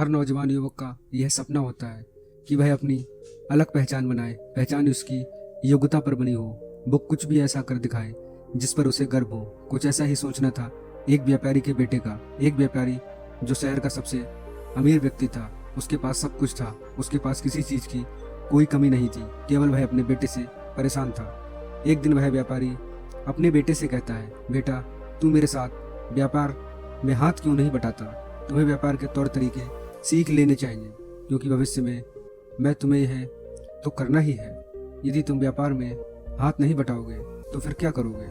हर नौजवान युवक का यह सपना होता है कि वह अपनी अलग पहचान बनाए। पहचान उसकी योग्यता पर बनी हो, वो कुछ भी ऐसा कर दिखाए जिस पर उसे गर्व हो। कुछ ऐसा ही सोचना था एक व्यापारी के बेटे का। एक व्यापारी जो शहर का सबसे अमीर व्यक्ति था। उसके पास सब कुछ था, उसके पास किसी चीज की कोई कमी नहीं थी, केवल वह अपने बेटे से परेशान था। एक दिन वह व्यापारी अपने बेटे से कहता है, बेटा तू मेरे साथ व्यापार में हाथ क्यों नहीं बटाता? तुम्हें व्यापार के तौर तरीके सीख लेने चाहिए, क्योंकि भविष्य में मैं तुम्हें यह तो करना ही है। यदि तुम व्यापार में हाथ नहीं बटाओगे तो फिर क्या करोगे?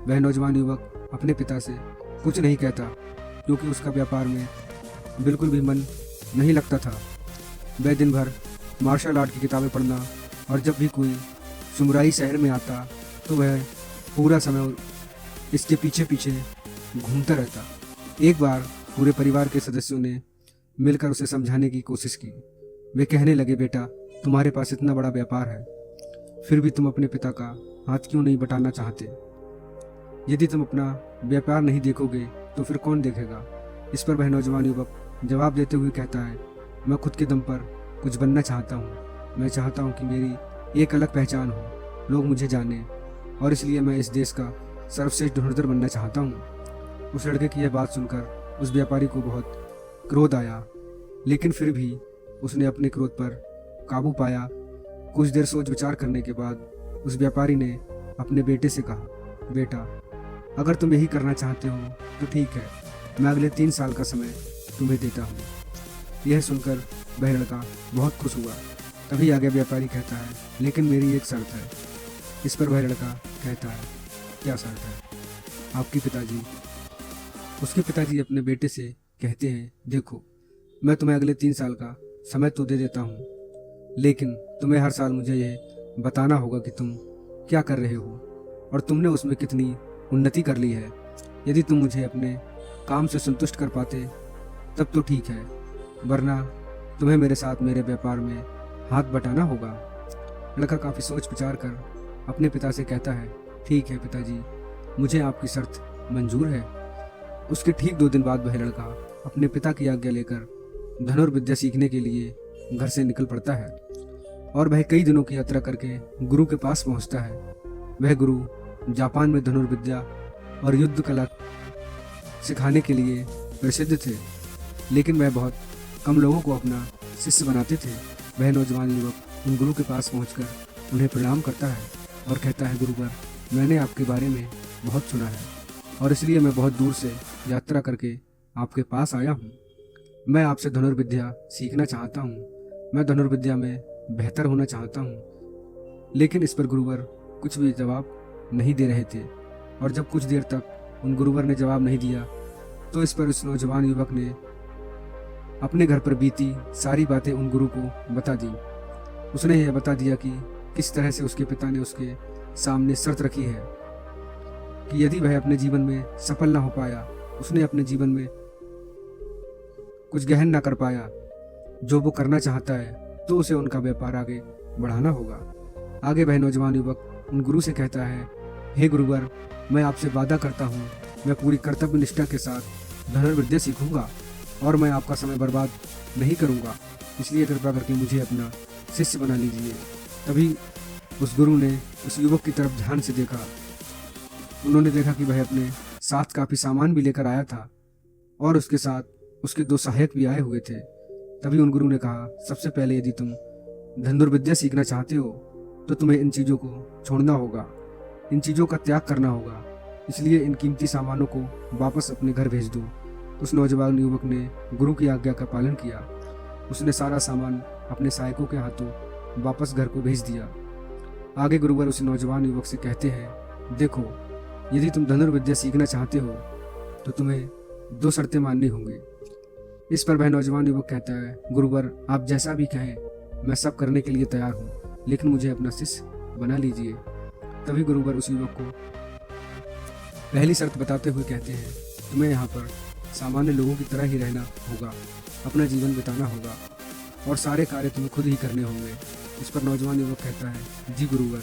वह नौजवान युवक अपने पिता से कुछ नहीं कहता, क्योंकि उसका व्यापार में बिल्कुल भी मन नहीं लगता था। वह दिन भर मार्शल आर्ट की किताबें पढ़ना और जब भी कोई सुमराई शहर में आता तो वह पूरा समय इसके पीछे पीछे घूमता रहता। एक बार पूरे परिवार के सदस्यों ने मिलकर उसे समझाने की कोशिश की। वे कहने लगे, बेटा तुम्हारे पास इतना बड़ा व्यापार है, फिर भी तुम अपने पिता का हाथ क्यों नहीं बटाना चाहते? यदि तुम अपना व्यापार नहीं देखोगे तो फिर कौन देखेगा? इस पर वह नौजवान युवक जवाब देते हुए कहता है, मैं खुद के दम पर कुछ बनना चाहता हूँ। मैं चाहता हूँ कि मेरी एक अलग पहचान हो, लोग मुझे जाने, और इसलिए मैं इस देश का सर्वश्रेष्ठ धनुर्धर बनना चाहता हूँ। उस लड़के की यह बात सुनकर उस व्यापारी को बहुत क्रोध आया, लेकिन फिर भी उसने अपने क्रोध पर काबू पाया। कुछ देर सोच विचार करने के बाद उस व्यापारी ने अपने बेटे से कहा, बेटा अगर तुम यही करना चाहते हो तो ठीक है, मैं अगले 3 साल का समय तुम्हें देता हूँ। यह सुनकर वह लड़का बहुत खुश हुआ। तभी आगे व्यापारी कहता है, लेकिन मेरी एक शर्त है। इस पर वह लड़का कहता है, क्या शर्त है आपके पिताजी? उसके पिताजी अपने बेटे से कहते हैं, देखो मैं तुम्हें अगले 3 साल का समय तो दे देता हूँ, लेकिन तुम्हें हर साल मुझे यह बताना होगा कि तुम क्या कर रहे हो और तुमने उसमें कितनी उन्नति कर ली है। यदि तुम मुझे अपने काम से संतुष्ट कर पाते तब तो ठीक है, वरना तुम्हें मेरे साथ मेरे व्यापार में हाथ बटाना होगा। लड़का काफ़ी सोच विचार कर अपने पिता से कहता है, ठीक है पिताजी, मुझे आपकी शर्त मंजूर है। उसके ठीक 2 दिन बाद वह लड़का अपने पिता की आज्ञा लेकर धनुर्विद्या सीखने के लिए घर से निकल पड़ता है और वह कई दिनों की यात्रा करके गुरु के पास पहुंचता है। वह गुरु जापान में धनुर्विद्या और युद्ध कला सिखाने के लिए प्रसिद्ध थे, लेकिन वह बहुत कम लोगों को अपना शिष्य बनाते थे। वह नौजवान युवक उन गुरु के पास पहुंचकर उन्हें प्रणाम करता है और कहता है, गुरुवर मैंने आपके बारे में बहुत सुना है और इसलिए मैं बहुत दूर से यात्रा करके आपके पास आया हूँ। मैं आपसे धनुर्विद्या सीखना चाहता हूँ। मैं धनुर्विद्या में बेहतर होना चाहता हूँ। लेकिन इस पर गुरुवर कुछ भी जवाब नहीं दे रहे थे और जब कुछ देर तक उन गुरुवर ने जवाब नहीं दिया तो इस पर उस नौजवान युवक ने अपने घर पर बीती सारी बातें उन गुरु को बता दी। उसने यह बता दिया कि किस तरह से उसके पिता ने उसके सामने शर्त रखी है कि यदि वह अपने जीवन में सफल ना हो पाया, उसने अपने जीवन में कुछ गहन ना कर पाया जो वो करना चाहता है, तो उसे उनका व्यापार आगे बढ़ाना होगा। आगे वह नौजवान युवक उन गुरु से कहता है, हे गुरुवर, मैं आपसे वादा करता हूँ, मैं पूरी कर्तव्य निष्ठा के साथ धनुर्विद्या सीखूंगा और मैं आपका समय बर्बाद नहीं करूंगा, इसलिए कृपा करके मुझे अपना शिष्य बना लीजिए। तभी उस गुरु ने उस युवक की तरफ ध्यान से देखा। उन्होंने देखा कि वह अपने साथ काफ़ी सामान भी लेकर आया था और उसके साथ उसके 2 सहायक भी आए हुए थे। तभी उन गुरु ने कहा, सबसे पहले यदि तुम धनुर्विद्या सीखना चाहते हो तो तुम्हें इन चीज़ों को छोड़ना होगा, इन चीज़ों का त्याग करना होगा, इसलिए इन कीमती सामानों को वापस अपने घर भेज दो। उस नौजवान युवक ने गुरु की आज्ञा का पालन किया। उसने सारा सामान अपने सहायकों के हाथों वापस घर को भेज दिया। आगे गुरुवर उस नौजवान युवक से कहते हैं, देखो यदि तुम धनुर्विद्या सीखना चाहते हो तो तुम्हें 2 शर्तें माननी होंगी। इस पर वह नौजवान युवक कहता है, गुरुवर आप जैसा भी कहें मैं सब करने के लिए तैयार हूँ, लेकिन मुझे अपना शिष्य बना लीजिए। तभी गुरुवर उस युवक को पहली शर्त बताते हुए कहते हैं, तुम्हें यहाँ पर सामान्य लोगों की तरह ही रहना होगा, अपना जीवन बिताना होगा और सारे कार्य तुम्हें खुद ही करने होंगे। इस पर नौजवान युवक कहता है, जी गुरुवर,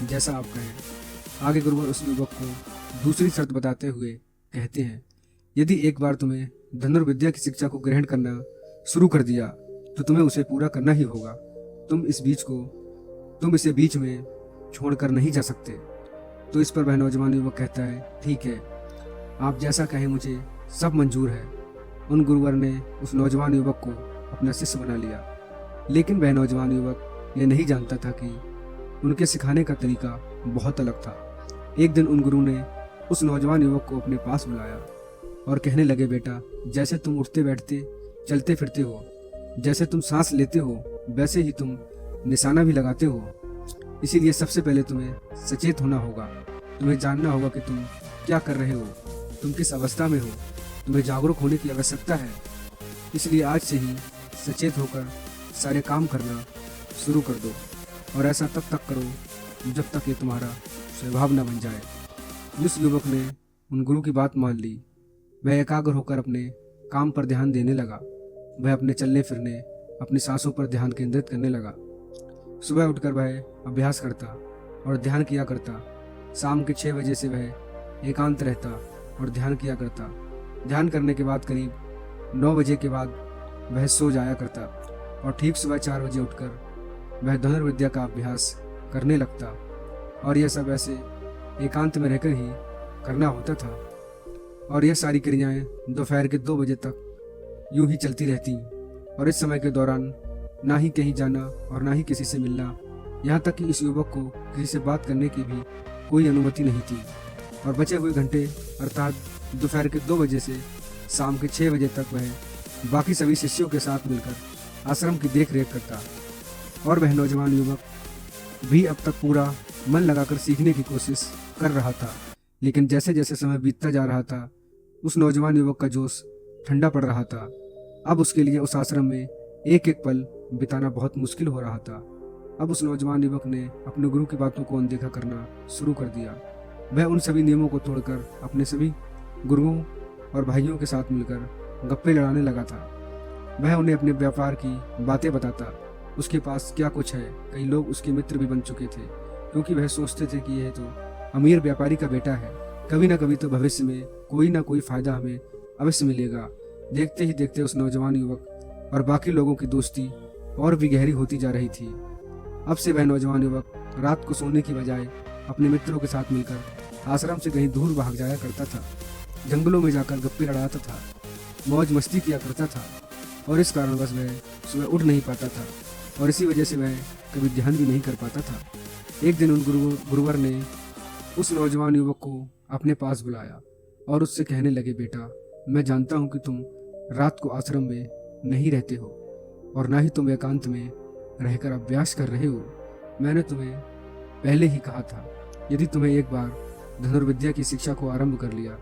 जैसा आप कहें। आगे गुरुवर उस युवक को दूसरी शर्त बताते हुए कहते हैं, यदि एक बार तुम्हें धनुर्विद्या की शिक्षा को ग्रहण करना शुरू कर दिया तो तुम्हें उसे पूरा करना ही होगा। तुम इसे बीच में छोड़कर नहीं जा सकते। तो इस पर वह नौजवान युवक कहता है, ठीक है, आप जैसा कहें मुझे सब मंजूर है। उन गुरुवर ने उस नौजवान युवक को अपना शिष्य बना लिया। लेकिन वह नौजवान युवक ये नहीं जानता था कि उनके सिखाने का तरीका बहुत अलग था। एक दिन उन गुरु ने उस नौजवान युवक को अपने पास बुलाया और कहने लगे, बेटा, जैसे तुम उठते बैठते चलते फिरते हो, जैसे तुम सांस लेते हो, वैसे ही तुम निशाना भी लगाते हो। इसीलिए सबसे पहले तुम्हें सचेत होना होगा। तुम्हें जानना होगा कि तुम क्या कर रहे हो, तुम किस अवस्था में हो। तुम्हें जागरूक होने की आवश्यकता है। इसलिए आज से ही सचेत होकर सारे काम करना शुरू कर दो, और ऐसा तब तक करो जब तक ये तुम्हारा स्वभाव न बन जाए। उस युवक ने उन गुरु की बात मान ली। वह एकाग्र होकर अपने काम पर ध्यान देने लगा। वह अपने चलने फिरने, अपनी सांसों पर ध्यान केंद्रित करने लगा। सुबह उठकर वह अभ्यास करता और ध्यान किया करता। शाम के 6 बजे से वह एकांत रहता और ध्यान किया करता। ध्यान करने के बाद करीब 9 बजे के बाद वह सो जाया करता और ठीक सुबह 4 बजे उठकर वह धनुर्विद्या का अभ्यास करने लगता। और यह सब ऐसे एकांत में रहकर ही करना होता था। और यह सारी क्रियाएं दोपहर के 2 बजे तक यूं ही चलती रहती। और इस समय के दौरान ना ही कहीं जाना और ना ही किसी से मिलना, यहाँ तक कि इस युवक को किसी से बात करने की भी कोई अनुमति नहीं थी। और बचे हुए घंटे अर्थात दोपहर के 2 बजे से शाम के 6 बजे तक वह बाकी सभी शिष्यों के साथ मिलकर आश्रम की देख रेख करता। और वह नौजवान युवक भी अब तक पूरा मन लगाकर सीखने की कोशिश कर रहा था। लेकिन जैसे जैसे समय बीतता जा रहा था, उस नौजवान युवक का जोश ठंडा पड़ रहा था। अब उसके लिए उस आश्रम में एक एक पल बिताना बहुत मुश्किल हो रहा था। अब उस नौजवान युवक ने अपने गुरु की बातों को अनदेखा करना शुरू कर दिया। वह उन सभी नियमों को तोड़कर अपने सभी गुरुओं और भाइयों के साथ मिलकर गप्पे लड़ाने लगा था। वह उन्हें अपने व्यापार की बातें बताता। उसके पास क्या कुछ है। कई लोग उसके मित्र भी बन चुके थे, क्योंकि वह सोचते थे कि यह तो अमीर व्यापारी का बेटा है, कभी ना कभी तो भविष्य में कोई ना कोई फायदा हमें अवश्य मिलेगा। देखते ही देखते उस नौजवान युवक और बाकी लोगों की दोस्ती और भी गहरी होती जा रही थी। अब से वह नौजवान युवक रात को सोने की बजाय अपने मित्रों के साथ मिलकर आश्रम से कहीं दूर भाग जाया करता था। जंगलों में जाकर गप्पे लड़ाता था, मौज मस्ती किया करता था। और इस कारणवश वह सुबह उठ नहीं पाता था और इसी वजह से वह कभी ध्यान भी नहीं कर पाता था। एक दिन उन गुरुवर ने उस नौजवान युवक को अपने पास बुलाया और उससे कहने लगे, बेटा, मैं जानता हूँ कि तुम रात को आश्रम में नहीं रहते हो और ना ही तुम एकांत में रहकर अभ्यास कर रहे हो। मैंने तुम्हें पहले ही कहा था, यदि तुम्हें एक बार धनुर्विद्या की शिक्षा को आरंभ कर लिया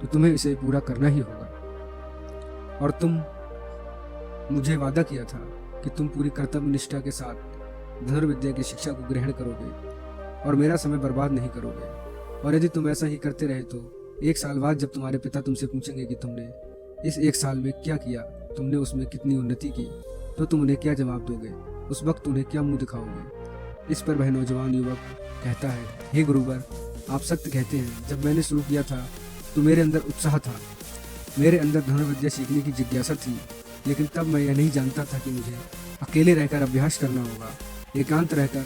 तो तुम्हें इसे पूरा करना ही होगा। और तुम मुझे वादा किया था कि तुम पूरी कर्तव्य निष्ठा के साथ धनुर्विद्या की शिक्षा को ग्रहण करोगे और मेरा समय बर्बाद नहीं करोगे। और यदि तुम ऐसा ही करते रहे तो 1 साल बाद जब तुम्हारे पिता तुमसे पूछेंगे कि तुमने इस 1 साल में क्या किया, तुमने उसमें कितनी उन्नति की, तो तुम उन्हें क्या जवाब दोगे? उस वक्त उन्हें क्या मुंह दिखाओगे? इस पर वह नौजवान युवक कहता है, हे गुरुवर, आप सत्य कहते हैं। जब मैंने शुरू किया था तो मेरे अंदर उत्साह था, मेरे अंदर धनुर्विद्या सीखने की जिज्ञासा थी। लेकिन तब मैं यह नहीं जानता था कि मुझे अकेले रहकर अभ्यास करना होगा। एकांत रहकर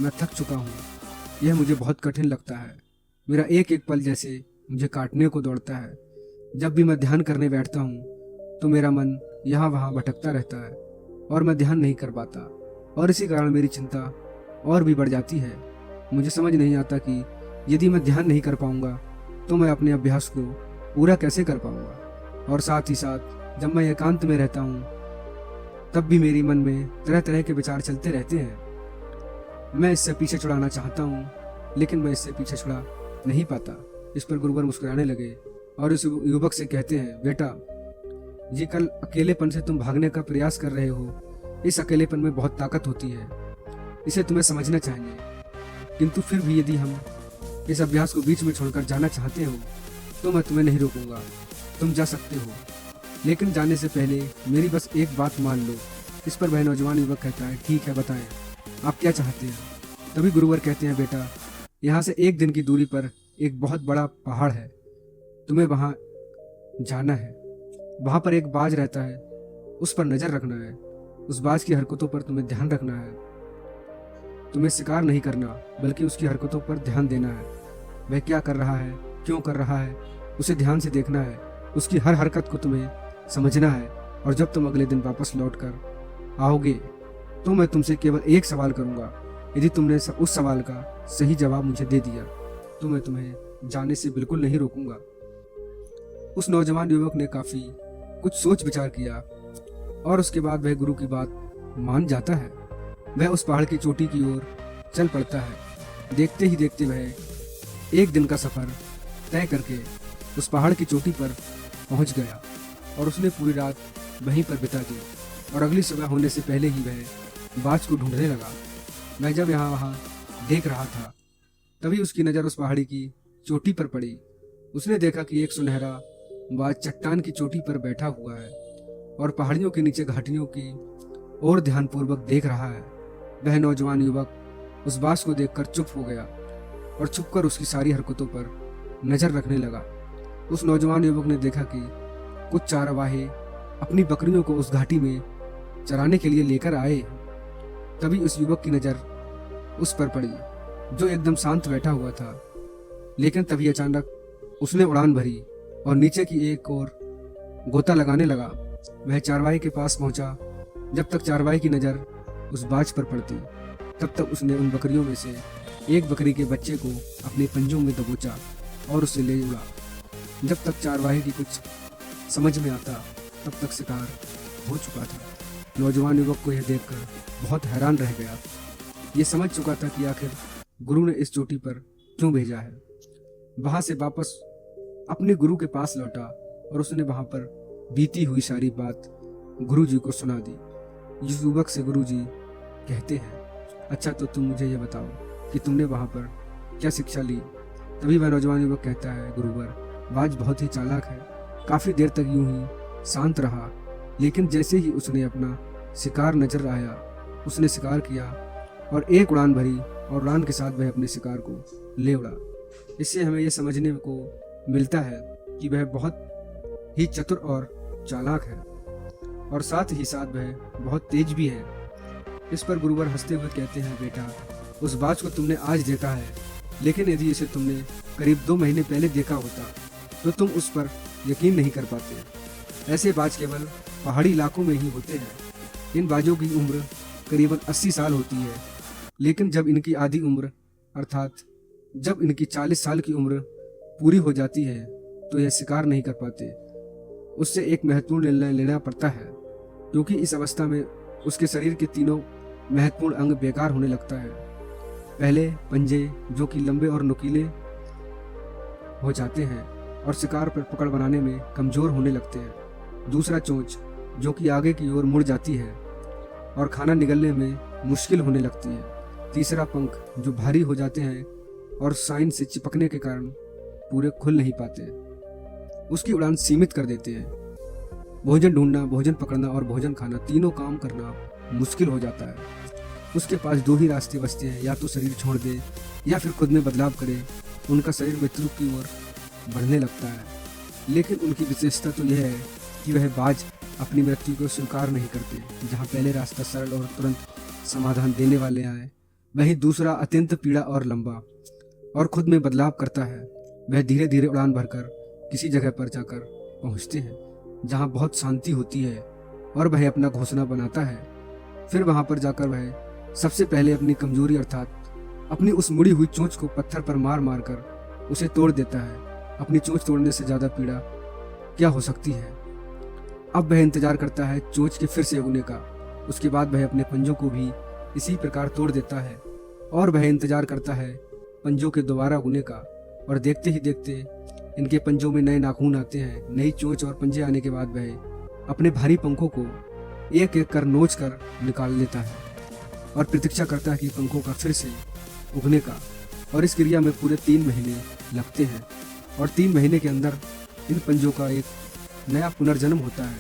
मैं थक चुका हूँ। यह मुझे बहुत कठिन लगता है। मेरा एक एक पल जैसे मुझे काटने को दौड़ता है। जब भी मैं ध्यान करने बैठता हूँ तो मेरा मन यहाँ वहाँ भटकता रहता है और मैं ध्यान नहीं कर पाता। और इसी कारण मेरी चिंता और भी बढ़ जाती है। मुझे समझ नहीं आता कि यदि मैं ध्यान नहीं कर पाऊंगा तो मैं अपने अभ्यास को पूरा कैसे कर पाऊंगा। और साथ ही साथ जब मैं एकांत में रहता हूँ तब भी मेरी मन में तरह तरह के विचार चलते रहते हैं। मैं इससे पीछे छुड़ाना चाहता हूँ लेकिन मैं इससे पीछे छुड़ा नहीं पाता। इस पर गुरुवर मुस्कुराने लगे और इस युवक से कहते हैं, बेटा, जी कल अकेलेपन से तुम भागने का प्रयास कर रहे हो। इस अकेलेपन में बहुत ताकत होती है, इसे तुम्हें समझना चाहिए। किंतु फिर भी यदि हम इस अभ्यास को बीच में छोड़कर जाना चाहते हो तो मैं तुम्हें नहीं रोकूंगा, तुम जा सकते हो। लेकिन जाने से पहले मेरी बस एक बात मान लो। इस पर वह नौजवान युवक कहता है, ठीक है, बताएं आप क्या चाहते हैं। तभी गुरुवर कहते हैं, बेटा, यहाँ से 1 दिन की दूरी पर एक बहुत बड़ा पहाड़ है, तुम्हें वहाँ जाना है। वहाँ पर एक बाज रहता है उस पर नजर रखना है। उस बाज की हरकतों पर तुम्हें ध्यान रखना है। तुम्हें शिकार नहीं करना, बल्कि उसकी हरकतों पर ध्यान देना है। वह क्या कर रहा है, क्यों कर रहा है, उसे ध्यान से देखना है। उसकी हर हरकत को तुम्हें समझना है। और जब तुम अगले दिन वापस लौट कर आओगे तो मैं तुमसे केवल एक सवाल करूंगा। यदि तुमने उस सवाल का सही जवाब मुझे दे दिया तो मैं तुम्हें जाने से बिल्कुल नहीं रोकूंगा। उस नौजवान युवक ने काफी कुछ सोच विचार किया और उसके बाद वह गुरु की बात मान जाता है। वह उस पहाड़ की चोटी की ओर चल पड़ता है। देखते ही देखते वह एक दिन का सफर तय करके उस पहाड़ की चोटी पर पहुंच गया और उसने पूरी रात वहीं पर बिता दी। और अगली सुबह होने से पहले ही वह बाज को ढूंढने लगा। वह जब यहाँ वहाँ देख रहा था तभी उसकी नज़र उस पहाड़ी की चोटी पर पड़ी। उसने देखा कि एक सुनहरा बाज चट्टान की चोटी पर बैठा हुआ है और पहाड़ियों के नीचे घाटियों की ओर ध्यानपूर्वक देख रहा है। वह नौजवान युवक उस बाज को देखकर चुप हो गया और छुपकर उसकी सारी हरकतों पर नजर रखने लगा। उस नौजवान युवक ने देखा कि कुछ चारवाहे अपनी बकरियों को उस घाटी में चराने के लिए लेकर आए। तभी उस युवक की नजर उस पर पड़ी जो एकदम शांत बैठा हुआ था। लेकिन तभी अचानक उसने उड़ान भरी और नीचे की एक ओर गोता लगाने लगा। वह चारवाहे के पास पहुंचा। जब तक चारवाहे की नजर उस बाज पर पड़ती तब तक उसने उन बकरियों में से एक बकरी के बच्चे को अपने पंजों में दबोचा और उसे ले उड़ा। जब तक चारवाहे की कुछ समझ में आता तब तक शिकार हो चुका था। नौजवान युवक को यह देखकर बहुत हैरान रह गया। ये समझ चुका था कि आखिर गुरु ने इस चोटी पर क्यों भेजा है। वहां से वापस अपने गुरु के पास लौटा और उसने वहां पर बीती हुई सारी बात गुरु जी को सुना दी। इस युवक से गुरु जी कहते हैं, अच्छा तो तुम मुझे यह बताओ कि तुमने वहां पर क्या शिक्षा ली। तभी वह नौजवान युवक कहता है, गुरुवर बाज बहुत ही चालाक है। काफी देर तक यूं ही शांत रहा, लेकिन जैसे ही उसने अपना शिकार नजर आया उसने शिकार किया और एक उड़ान भरी और उड़ान के साथ वह अपने शिकार को ले उड़ा। इससे हमें यह समझने को मिलता है कि वह बहुत ही चतुर और चालाक है और साथ ही साथ वह बहुत तेज भी है। इस पर गुरुवर हंसते हुए कहते हैं, बेटा उस बाज को तुमने आज देखा है, लेकिन यदि इसे तुमने करीब 2 महीने पहले देखा होता तो तुम उस पर यकीन नहीं कर पाते। ऐसे बाज केवल पहाड़ी इलाकों में ही होते हैं। इन बाजों की उम्र करीबन 80 साल होती है, लेकिन जब इनकी आधी उम्र अर्थात जब इनकी 40 साल की उम्र पूरी हो जाती है तो यह शिकार नहीं कर पाते। उससे एक महत्वपूर्ण निर्णय लेना पड़ता है, क्योंकि इस अवस्था में उसके शरीर के तीनों महत्वपूर्ण अंग बेकार होने लगता है। पहले पंजे जो कि लंबे और नुकीले हो जाते हैं और शिकार पर पकड़ बनाने में कमजोर होने लगते हैं। दूसरा चोंच जो कि आगे की ओर मुड़ जाती है और खाना निगलने में मुश्किल होने लगती है। तीसरा पंख जो भारी हो जाते हैं और साइन से चिपकने के कारण पूरे खुल नहीं पाते, उसकी उड़ान सीमित कर देते हैं। भोजन ढूंढना, भोजन पकड़ना और भोजन खाना तीनों काम करना मुश्किल हो जाता है। उसके पास 2 ही रास्ते बचते हैं, या तो शरीर छोड़ दे या फिर खुद में बदलाव करे। उनका शरीर मृत्यु की ओर बढ़ने लगता है, लेकिन उनकी विशेषता तो यह है कि वह बाज अपनी मृत्यु को स्वीकार नहीं करते। जहाँ पहले रास्ता सरल और तुरंत समाधान देने वाले आए, वहीं दूसरा अत्यंत पीड़ा और लंबा और खुद में बदलाव करता है। वह धीरे धीरे उड़ान भरकर किसी जगह पर जाकर पहुंचते हैं जहां बहुत शांति होती है और वह अपना घोंसला बनाता है। फिर वहां पर जाकर वह सबसे पहले अपनी कमजोरी अर्थात अपनी उस मुड़ी हुई चोंच को पत्थर पर मार मार कर उसे तोड़ देता है। अपनी चोंच तोड़ने से ज्यादा पीड़ा क्या हो सकती है। अब वह इंतजार करता है चोंच के फिर से उगने का। उसके बाद वह अपने पंजों को भी इसी प्रकार तोड़ देता है और वह इंतजार करता है पंजों के दोबारा उगने का। और देखते ही देखते इनके पंजों में नए नाखून आते हैं। नई चोंच और पंजे आने के बाद वह अपने भारी पंखों को एक एक कर नोच कर निकाल लेता है और प्रतीक्षा करता है कि पंखों का फिर से उगने का। और इस क्रिया में पूरे 3 महीने लगते हैं और 3 महीने के अंदर इन पंजों का एक नया पुनर्जन्म होता है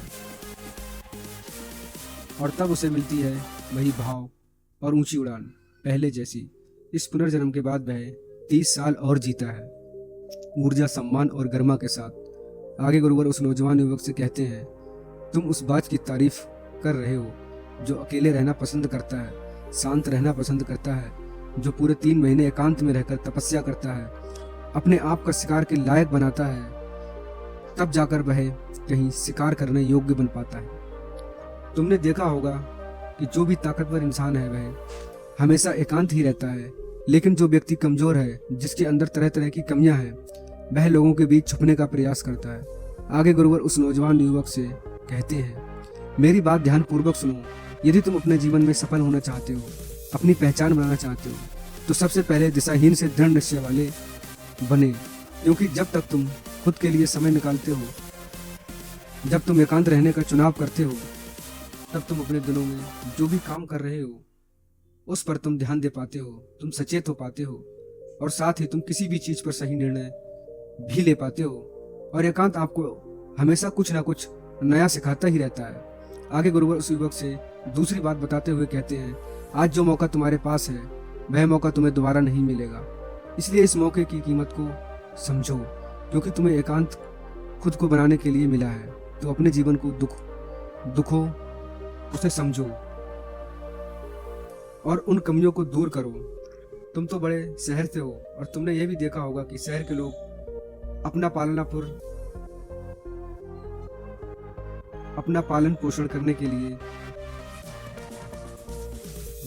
और तब उसे मिलती है वही भाव और ऊंची उड़ान पहले जैसी। इस पुनर्जन्म के बाद वह 30 साल और जीता है, ऊर्जा, सम्मान और गर्मा के साथ। आगे गुरुवर उस नौजवान युवक से कहते हैं तुम उस बात की तारीफ कर रहे हो जो अकेले रहना पसंद करता है, शांत रहना पसंद करता है, जो पूरे 3 महीने एकांत में रहकर तपस्या करता है, अपने आप का शिकार के लायक बनाता है, तब जाकर वह कहीं शिकार करने योग्य बन पाता है। तुमने देखा होगा कि जो भी ताकतवर इंसान है वह हमेशा एकांत ही रहता है, लेकिन जो व्यक्ति कमजोर है, जिसके अंदर तरह तरह की कमियां हैं, वह लोगों के बीच छुपने का प्रयास करता है। आगे गुरुवर उस नौजवान युवक से कहते हैं, मेरी बात ध्यान पूर्वक सुनो। यदि तुम अपने जीवन में सफल होना चाहते हो, अपनी पहचान बनाना चाहते हो, तो सबसे पहले दिशाहीन से दृढ़ निश्चय वाले बने, क्योंकि जब तक तुम खुद के लिए समय निकालते हो, जब तुम एकांत रहने का चुनाव करते हो, तब तुम अपने दिनों में जो भी काम कर रहे हो उस पर तुम ध्यान दे पाते हो, तुम सचेत हो पाते हो, और साथ ही तुम किसी भी चीज पर सही निर्णय भी ले पाते हो। और एकांत आपको हमेशा कुछ ना कुछ नया सिखाता ही रहता है। आगे गुरुवर उस युवक से दूसरी बात बताते हुए कहते हैं, आज जो मौका तुम्हारे पास है वह मौका तुम्हें दोबारा नहीं मिलेगा, इसलिए इस मौके की कीमत को समझो, क्योंकि तुम्हें एकांत खुद को बनाने के लिए मिला है। तो अपने जीवन को दुखों उसे समझो और उन कमियों को दूर करो। तुम तो बड़े शहर से हो और तुमने यह भी देखा होगा कि शहर के लोग अपना पालन पोषण करने के लिए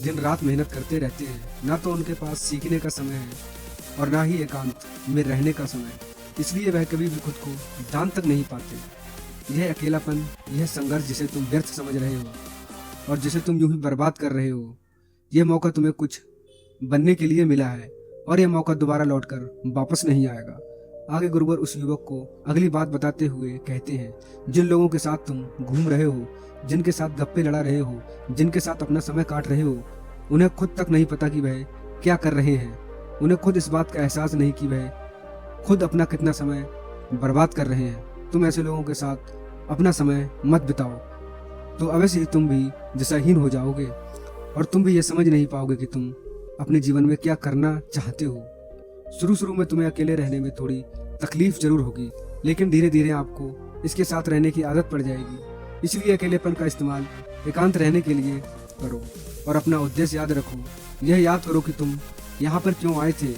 दिन रात मेहनत करते रहते हैं। ना तो उनके पास सीखने का समय है और ना ही एकांत में रहने का समय, इसलिए वह कभी भी खुद को जान तक नहीं पाते। यह अकेलापन, यह संघर्ष जिसे तुम व्यर्थ समझ रहे हो और जिसे तुम यूं ही बर्बाद कर रहे हो, यह मौका तुम्हें कुछ बनने के लिए मिला है और यह मौका दोबारा लौटकर वापस नहीं आएगा। आगे गुरुवर उस युवक को अगली बात बताते हुए कहते हैं, जिन लोगों के साथ तुम घूम रहे हो, जिनके साथ गप्पे लड़ा रहे हो, जिनके साथ अपना समय काट रहे हो, उन्हें खुद तक नहीं पता कि वह क्या कर रहे हैं। उन्हें खुद इस बात का एहसास नहीं कि वह खुद अपना कितना समय बर्बाद कर रहे हैं। तुम ऐसे लोगों के साथ अपना समय मत बिताओ, तो अवश्य ही तुम भी दिशाहीन हो जाओगे और तुम भी ये समझ नहीं पाओगे कि तुम अपने जीवन में क्या करना चाहते हो। शुरू में तुम्हें अकेले रहने में थोड़ी तकलीफ जरूर होगी, लेकिन धीरे धीरे आपको इसके साथ रहने की आदत पड़ जाएगी। इसलिए अकेलेपन का इस्तेमाल एकांत रहने के लिए करो और अपना उद्देश्य याद रखो। यह याद करो कि तुम यहाँ पर क्यों आए थे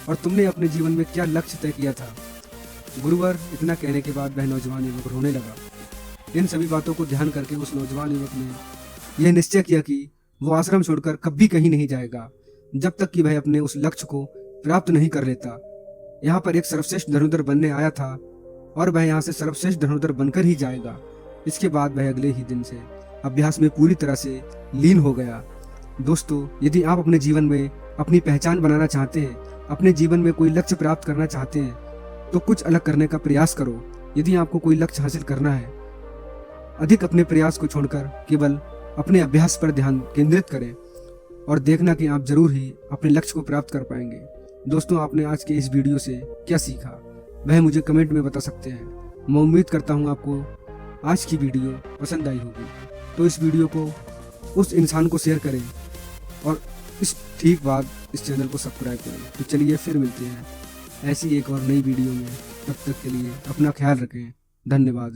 और तुमने अपने जीवन में क्या लक्ष्य तय किया था। गुरुवर इतना कहने के बाद वह नौजवान युवक रोने लगा। इन सभी बातों को ध्यान करके उस नौजवान युवक ने यह निश्चय किया कि वो आश्रम छोड़कर कभी कहीं नहीं जाएगा जब तक कि वह अपने उस लक्ष्य को प्राप्त नहीं कर लेता। यहाँ पर एक सर्वश्रेष्ठ धनुर्धर बनने आया था और वह यहाँ से सर्वश्रेष्ठ धनुर्धर बनकर ही जाएगा। इसके बाद वह अगले ही दिन से अभ्यास में पूरी तरह से लीन हो गया। दोस्तों, यदि आप अपने जीवन में अपनी पहचान बनाना चाहते हैं, अपने जीवन में कोई लक्ष्य प्राप्त करना चाहते हैं, तो कुछ अलग करने का प्रयास करो। यदि आपको कोई लक्ष्य हासिल करना है, अधिक अपने प्रयास को छोड़कर केवल अपने अभ्यास पर ध्यान केंद्रित करें और देखना कि आप जरूर ही अपने लक्ष्य को प्राप्त कर पाएंगे। दोस्तों, आपने आज के इस वीडियो से क्या सीखा वह मुझे कमेंट में बता सकते हैं। मैं उम्मीद करता हूँ आपको आज की वीडियो पसंद आई होगी, तो इस वीडियो को उस इंसान को शेयर करें और इस ठीक बाद इस चैनल को सब्सक्राइब करें। तो चलिए फिर मिलते हैं ऐसी एक और नई वीडियो में। तब तक के लिए अपना ख्याल रखें। धन्यवाद।